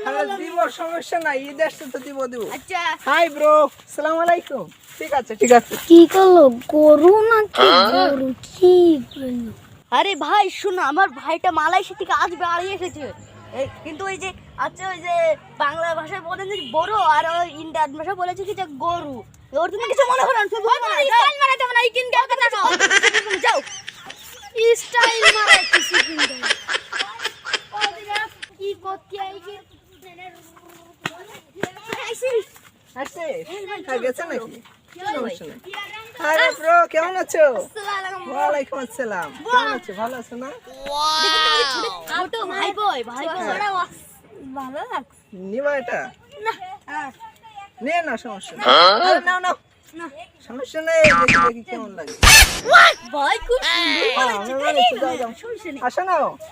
আরে দিব, সমস্যা নাই, ঈদ আসছে তো দিব। আচ্ছা হাই ব্রো, আসসালামু আলাইকুম। ঠিক আছে কি করলো গরু নাকি গরু কি করলো? আরে ভাই শোনো, আমার ভাইটা মালয়েশিয়া থেকে আজ বাড়ি এসেছে। কিন্তু ওই যে আচ্ছা ওই যে বাংলা ভাষায় বলেন যে বড়, আর ওই ইন্ডিয়ান ভাষায় বলেছে কি যে গরু। ওর তুমি কিছু মনে করো না, তুমি স্টাইল মারাতে হবে না, এই কিনতে হবে না। যাও স্টাইল মারাইতেছি কিন্তু কি করতে আইছি আসছে গেছে নাকি? সমস্যা নাই। আরে ব্রো, কেমন আছো? ওয়ালাইকুম আসসালাম। কেমন আছো? ভালো আছো না? ছোট ভাই বই ভালো লাগছে নিবা এটা? না নে না, সমস্যা নেই। আরে নাও নাও, সমস্যা নেই। দেখি দেখি কেমন লাগে। ভাই খুব সুন্দর হ্যাঁ, আমি বলেছি, দাও, দাও। আসো নাও।